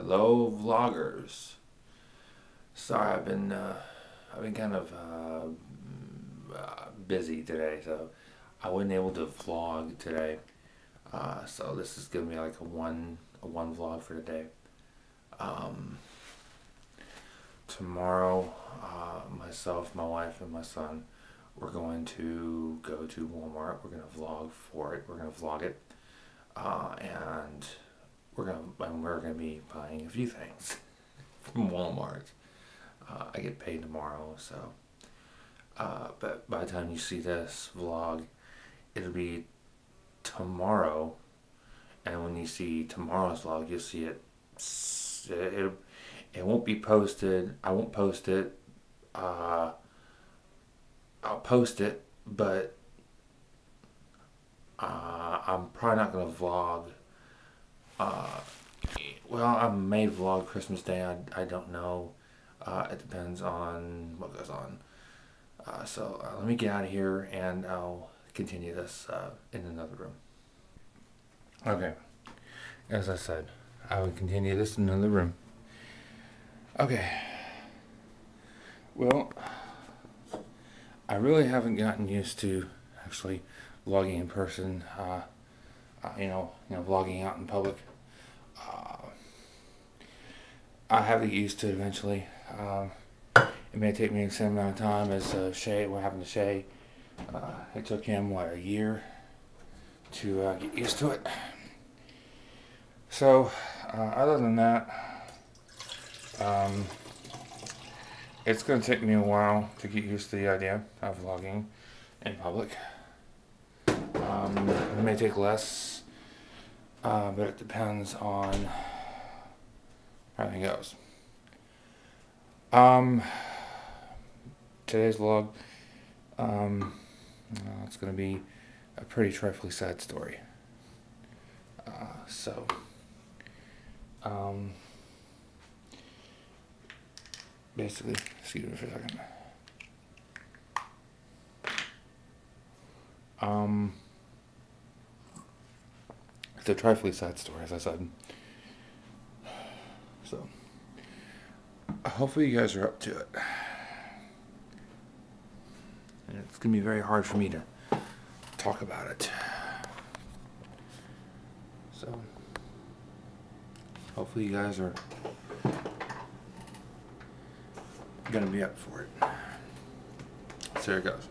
Hello, vloggers. Sorry, I've been kind of busy today, so I wasn't able to vlog today. So this is gonna be like a one vlog for today. Um, Tomorrow, myself, my wife, and my son, we're going to go to Walmart. We're gonna vlog for it. We're gonna vlog it, and we're gonna be buying a few things from Walmart. I get paid tomorrow, so. But by the time you see this vlog, it'll be tomorrow, and when you see tomorrow's vlog, you'll see it. It won't be posted. I won't post it. I'll post it, but I'm probably not gonna vlog. Uh, well, I may vlog Christmas Day. I don't know. It depends on what goes on. So let me get out of here and I'll continue this in another room. Okay, as I said, I will continue this in another room. Okay. Well, I really haven't gotten used to actually vlogging in person. Vlogging out in public. I have to get used to it eventually. It may take me the same amount of time as Shay. What happened to Shay? It took him a year to get used to it. So, other than that, it's going to take me a while to get used to the idea of vlogging in public. It may take less, but it depends on how everything goes. Today's vlog, it's going to be a pretty trifling sad story. Basically, excuse me for a second. It's a trifling sad story, as I said. So, hopefully you guys are up to it. And it's going to be very hard for me to talk about it. So, hopefully you guys are going to be up for it. So here it goes.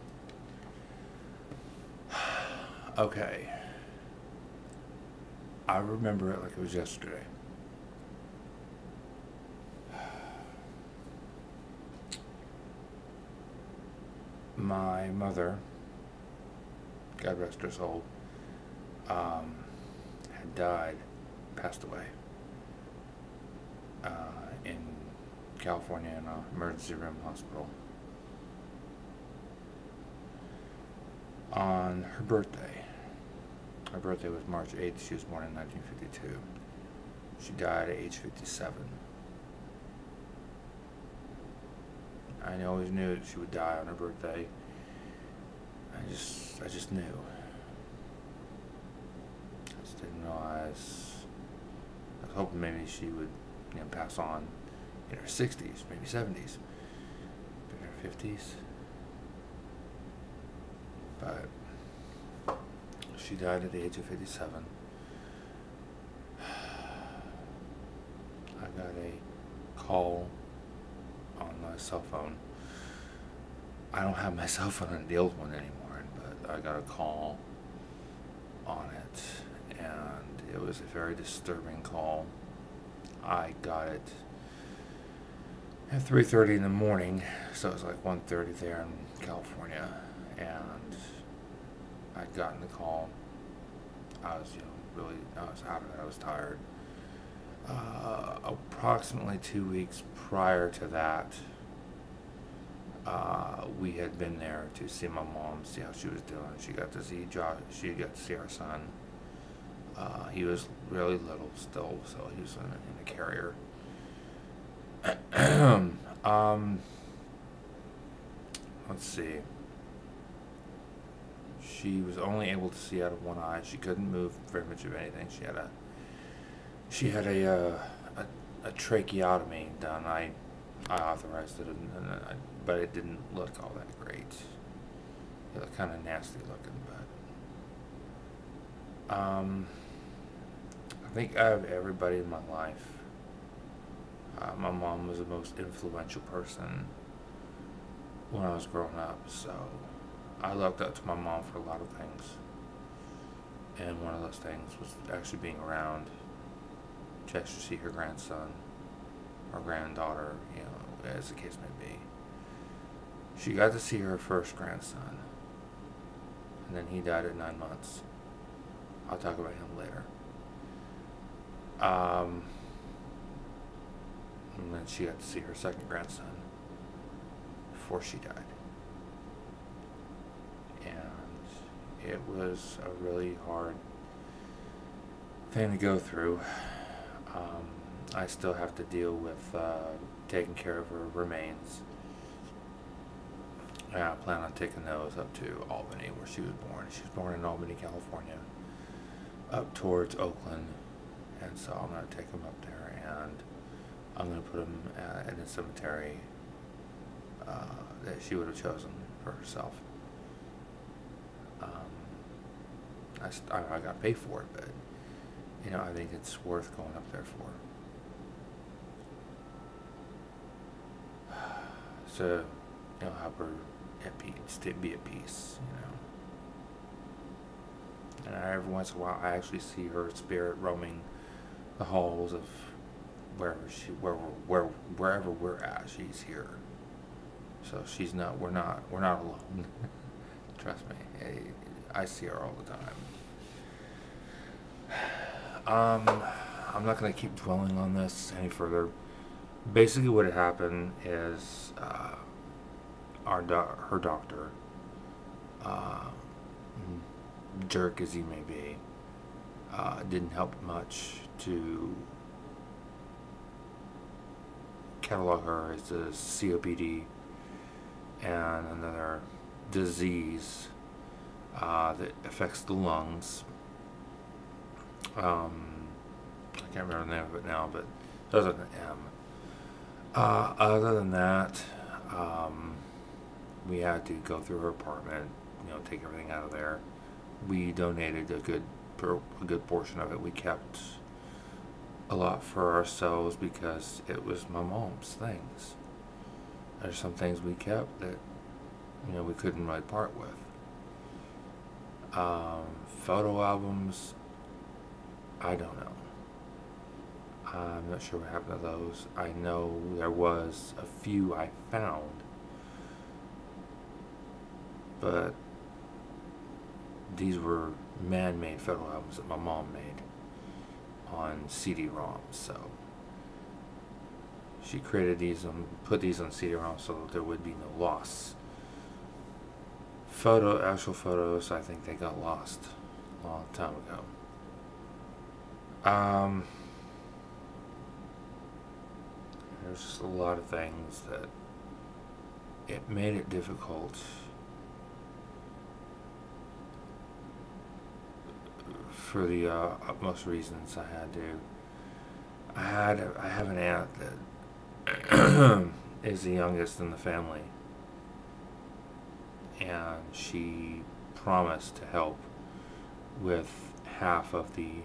Okay. I remember it like it was yesterday. My mother, God rest her soul, had died, passed away in California in an emergency room hospital on her birthday. Her birthday was March 8th. She was born in 1952. She died at age 57. I always knew that she would die on her birthday. I just knew. I just didn't realize. I was hoping maybe she would, pass on in her 60s, maybe 70s, maybe her 50s. But she died at the age of 57. I got a call on my cell phone. I don't have my cell phone on the old one anymore, but I got a call on it, and it was a very disturbing call. I got it at 3:30 in the morning, so it was like 1:30 there in California, and I'd gotten the call. I was, I was out of it. I was tired. Approximately 2 weeks prior to that, we had been there to see my mom, see how she was doing. She got to see Josh. She got to see our son. He was really little still, so he was in a carrier. Let's see. She was only able to see out of one eye. She couldn't move very much of anything. She had a a tracheotomy done. I authorized it, but it didn't look all that great. It looked kind of nasty looking, but I think out of everybody in my life, my mom was the most influential person when I was growing up, so I looked up to my mom for a lot of things. And one of those things was actually being around to actually see her grandson or granddaughter, as the case may be. She got to see her first grandson, and then he died at 9 months. I'll talk about him later. And then she got to see her second grandson before she died. And it was a really hard thing to go through. I still have to deal with taking care of her remains. I plan on taking those up to Albany, where she was born. She was born in Albany, California, up towards Oakland. And so I'm going to take them up there, and I'm going to put them in a cemetery that she would have chosen for herself. I got to pay for it, but I think it's worth going up there for. So, help her be at peace, And every once in a while, I actually see her spirit roaming the halls of wherever we're at. She's here, so she's not. We're not alone. Trust me, I see her all the time. I'm not gonna keep dwelling on this any further. Basically, what had happened is her doctor, jerk as he may be, didn't help much to catalog her as a COPD and another disease that affects the lungs. I can't remember the name of it now, but it does with an M. Other than that, we had to go through her apartment, take everything out of there. We donated a good portion of it. We kept a lot for ourselves because it was my mom's things. There's some things we kept that we couldn't really part with. Photo albums, I don't know. I'm not sure what happened to those. I know there was a few I found, but these were man-made photo albums that my mom made on CD-ROMs. So she created these and put these on CD-ROMs so that there would be no loss. Actual photos, I think they got lost a long time ago. There's just a lot of things that it made it difficult for the utmost reasons I had to. I have an aunt that is the youngest in the family, and she promised to help with half of the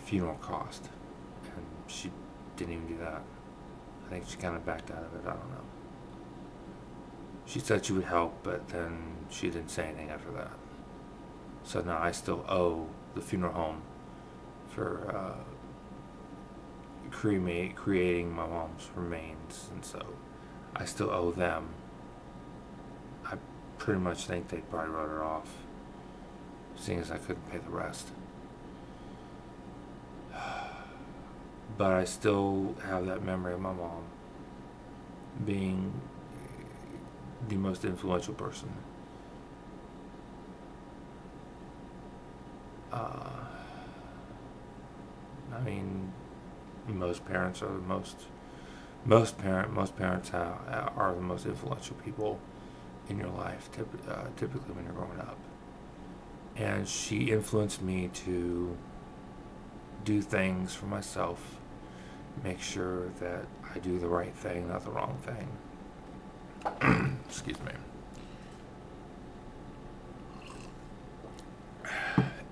funeral cost, and she didn't even do that. I think she kind of backed out of it. I don't know. She said she would help, but then she didn't say anything after that. So now I still owe the funeral home for creating my mom's remains, and so I still owe them. I pretty much think they probably wrote her off, seeing as I couldn't pay the rest. But I still have that memory of my mom being the most influential person. I mean, most parents are most parents are the most influential people in your life, typically when you're growing up. And she influenced me to do things for myself make sure that I do the right thing, not the wrong thing. Excuse me.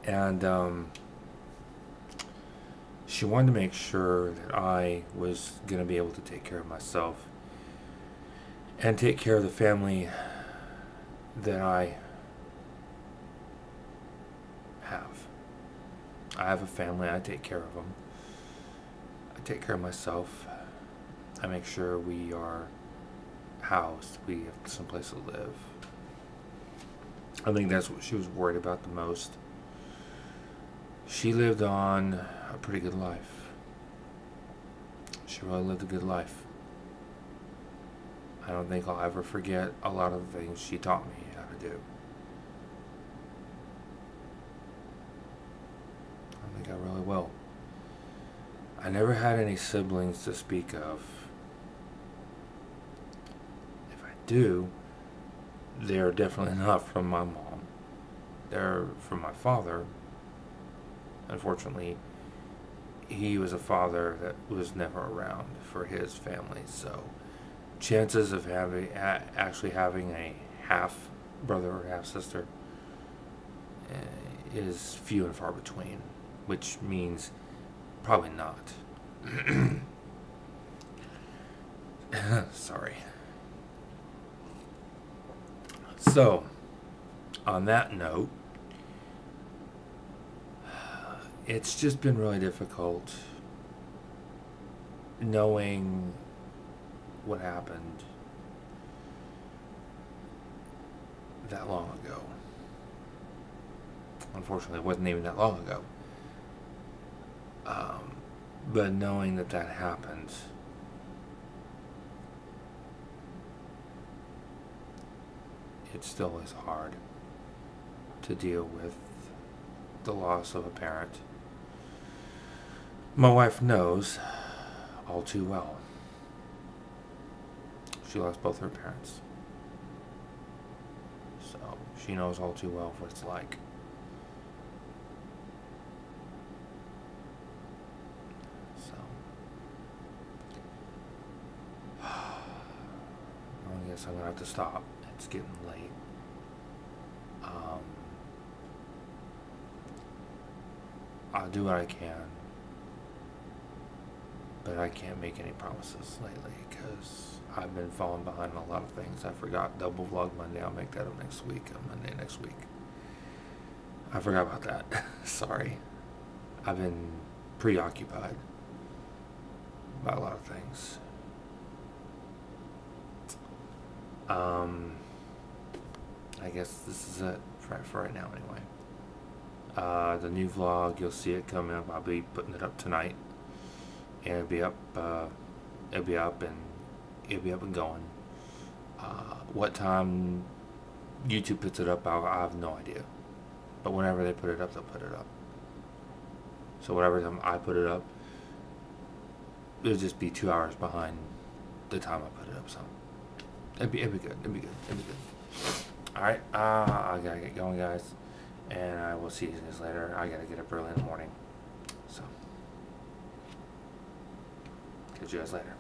And she wanted to make sure that I was going to be able to take care of myself and take care of the family that I have. I have a family. I take care of them. I take care of myself. I make sure we are housed. We have someplace to live. I think that's what she was worried about the most. She lived on a pretty good life. She really lived a good life. I don't think I'll ever forget a lot of the things she taught me how to do. I don't think I really will. I never had any siblings to speak of. If I do, they're definitely not from my mom. They're from my father. Unfortunately, he was a father that was never around for his family, so chances of actually having a half brother or half sister is few and far between, which means probably not. Sorry. So, on that note, it's just been really difficult knowing what happened that long ago. Unfortunately, it wasn't even that long ago. But knowing that that happened, it still is hard to deal with the loss of a parent. My wife knows all too well. She lost both her parents. So she knows all too well what it's like. So I guess I'm going to have to stop. It's getting late. I'll do what I can, but I can't make any promises lately because I've been falling behind on a lot of things. I forgot double vlog Monday. I'll make that up next week, on Monday next week. I forgot about that. Sorry. I've been preoccupied by a lot of things. I guess this is it for right now anyway. The new vlog, you'll see it coming up. I'll be putting it up tonight, and it'll be up and going. What time YouTube puts it up, I have no idea. But whenever they put it up, they'll put it up. So whatever time I put it up, it'll just be 2 hours behind the time I put it up. So it'd be good. It'd be good. All right, I gotta get going, guys. And I will see you guys later. I gotta get up early in the morning. So, catch you guys later.